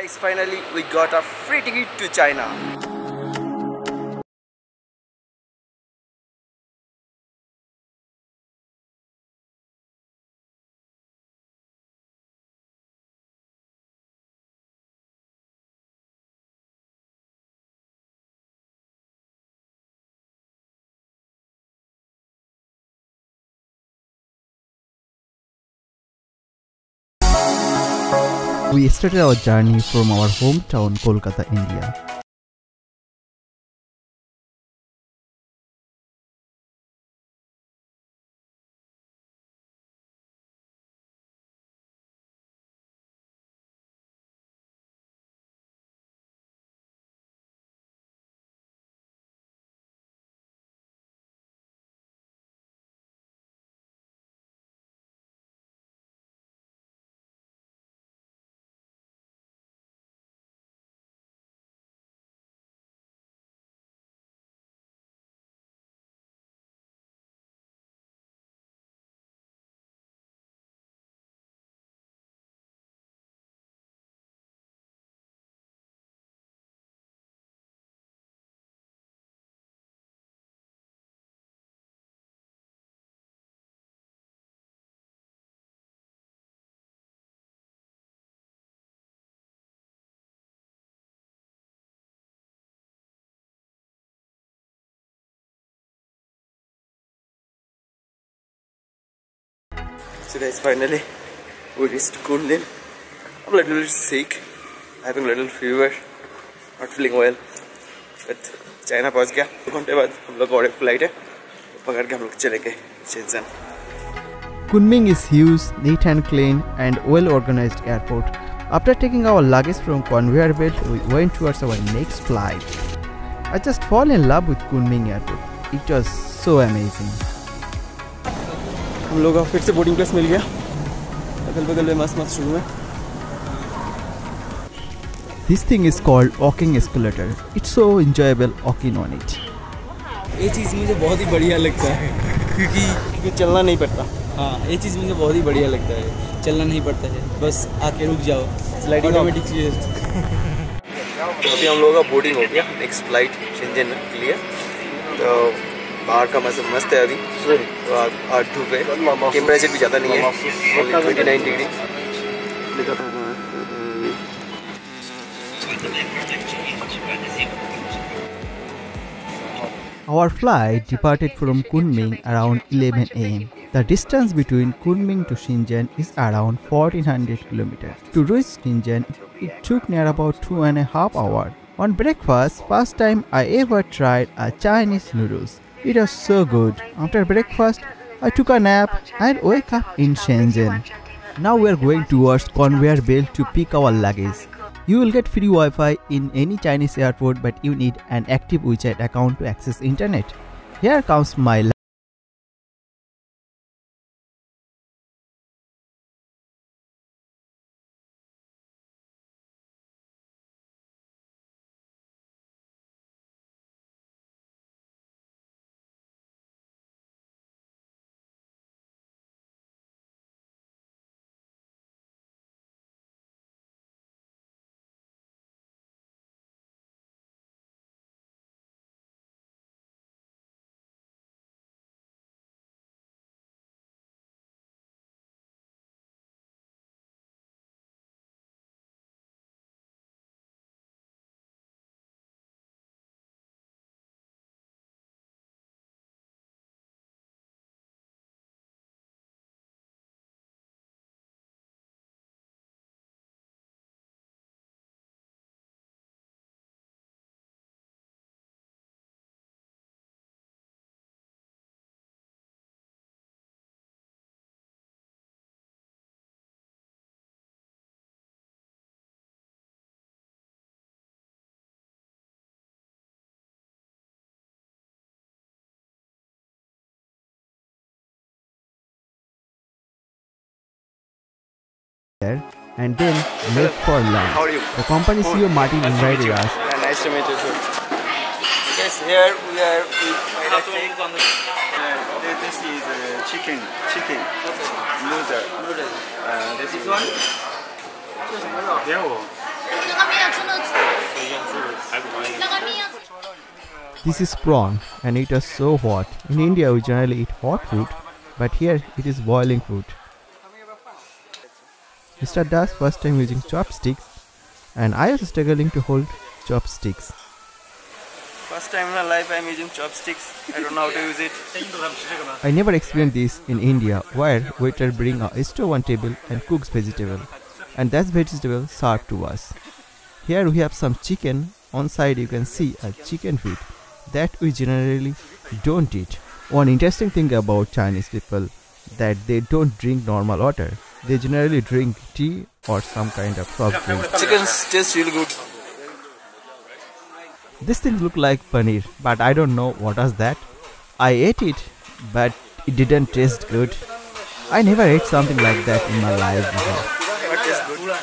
guys, finally we got a free ticket to China. We started our journey from our hometown Kolkata, India. So guys, finally we reached Kunming. I'm a little sick, having a little fever, not feeling well. But China पहुंच गया. 2 घंटे बाद हम लोग और एक flight है, पकड़ के हम लोग चलेंगे shenzhen. Kunming is huge, neat and clean, and well-organized airport. After taking our luggage from conveyor belt, we went towards our next flight. I just fall in love with Kunming airport. It was so amazing. हम लोग को फिर से boarding pass मिल गया. अगल बगल में मस्त मस्त शुरू है. This thing is called walking escalator. It's so enjoyable walking on it. ये चीज़ मुझे बहुत ही बढ़िया लगता है क्योंकि चलना नहीं पड़ता. हाँ, ये चीज़ मुझे बहुत ही बढ़िया लगता है. चलना नहीं पड़ता है, बस आके रुक जाओ. स्लाइडिंग ऑटोमेटिक चीज़. तो अभी हम लोगों का बोर्डिंग हो गया. नेक्स्ट फ्लाइट शेंजन के लिए. तो बाहर का मौसम मस्त है अभी. तो आज धूप है, टेम्परेचर भी ज़्यादा नहीं है, 29 degree. Our flight departed from Kunming around 11 am. The distance between Kunming to Shenzhen is around 1400 km. To reach Shenzhen, it took near about 2.5 hours. On breakfast, first time I ever tried a Chinese noodles. It was so good. After breakfast, I took a nap and woke up in Shenzhen. Now we are going towards conveyor belt to pick our luggage. You will get free Wi-Fi in any Chinese airport, but you need an active WeChat account to access internet. Here comes my luggage. And then left for lunch. How are you? The company CEO Martin invited us. Nice to meet you too. Yes, here we are with SPIDERTECH. This is chicken noodle. This one? This is prawn and it is so hot. In India we generally eat hot food, but here it is boiling food. Mr. Das first time using chopsticks and I was struggling to hold chopsticks. First time in my life I am using chopsticks. I don't know how to use it. I never experienced this in India where waiter bring a stove on table and cooks vegetable and that vegetable served to us. Here we have some chicken. On side you can see a chicken feet that we generally don't eat. One interesting thing about Chinese people that they don't drink normal water. They generally drink tea or some kind of soft drink. Chicken tastes really good. This thing look like paneer, but I don't know what was that. I ate it, but it didn't taste good. I never ate something like that in my life before. It tastes good.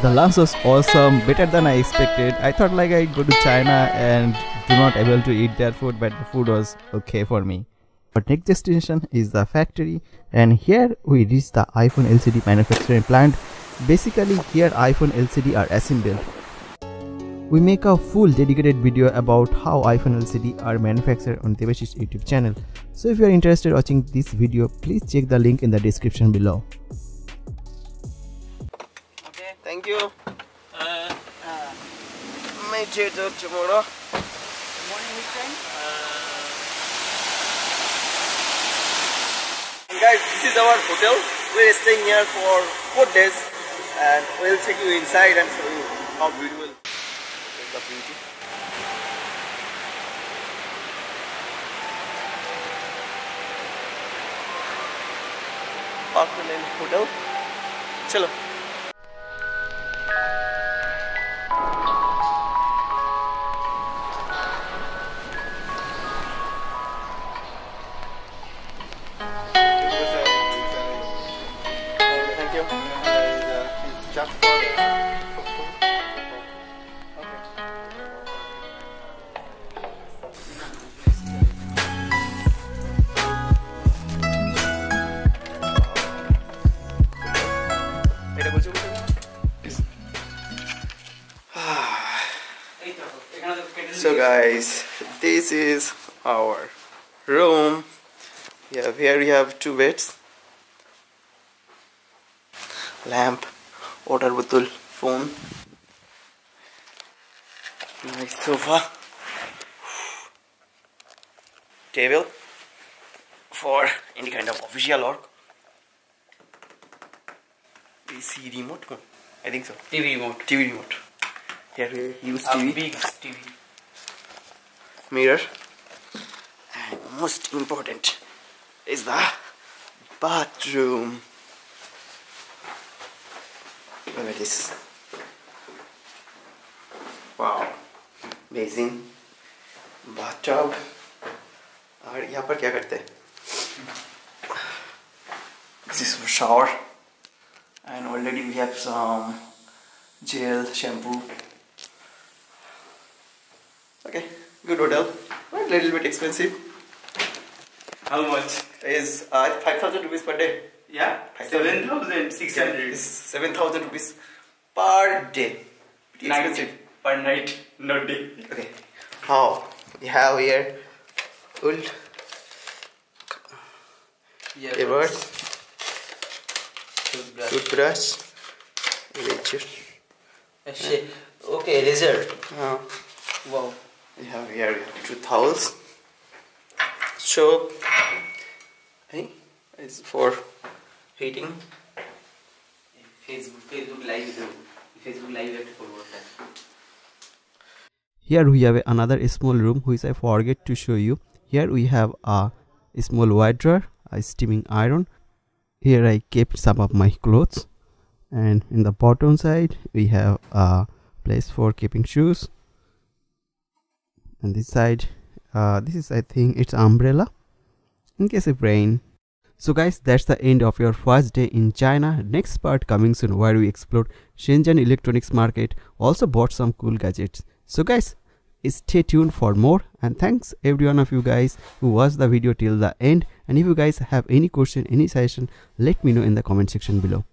The lunch was awesome, better than I expected. I thought like I'd go to China and do not able to eat their food, but the food was okay for me. Our next destination is the factory, and here we reach the iPhone LCD manufacturing plant. Basically here iPhone LCD are assembled. We make a full dedicated video about how iPhone LCD are manufactured on Devashish's YouTube channel. So if you are interested in watching this video, please check the link in the description below. Thank you. Meet you tomorrow. Morning which time? Guys, this is our hotel. We're staying here for 4 days and we'll take you inside and show you how beautiful is the beauty. Park Lane Hotel. Chalo. So guys, this is our room. Yeah, here we have 2 beds, lamp, water bottle, phone, nice sofa, table for any kind of official work. PC remote, I think so. TV remote. TV remote. Here we use A TV. big TV. Mirror, and most important is the bathroom. Look at this. Wow, amazing bathtub. और यहाँ पर क्या करते हैं? This is for shower, and already we have some gel, shampoo. Okay. Good hotel, but a little bit expensive. How much? Is 5,000 rupees per day. Yeah, 7,600. Is 7,000 rupees per day. Pretty Night. expensive. Per night, not day. Okay. How we have here old Yeah. earbud, Toothbrush. toothbrush, eraser. Okay, razor. Wow. We have here 2 towels, soap. Hey, it's for heating. Facebook Live. Facebook Live have to forward that. Here we have another small room which I forget to show you. Here we have a small white drawer, a steaming iron. Here I kept some of my clothes, and in the bottom side we have a place for keeping shoes. And this side, this is I think it's umbrella in case of rain. So guys, that's the end of your first day in China. Next part coming soon where we explored Shenzhen electronics market, also bought some cool gadgets. So guys, Stay tuned for more, and thanks every one of you guys who watched the video till the end. And if you guys have any question, any suggestion, let me know in the comment section below.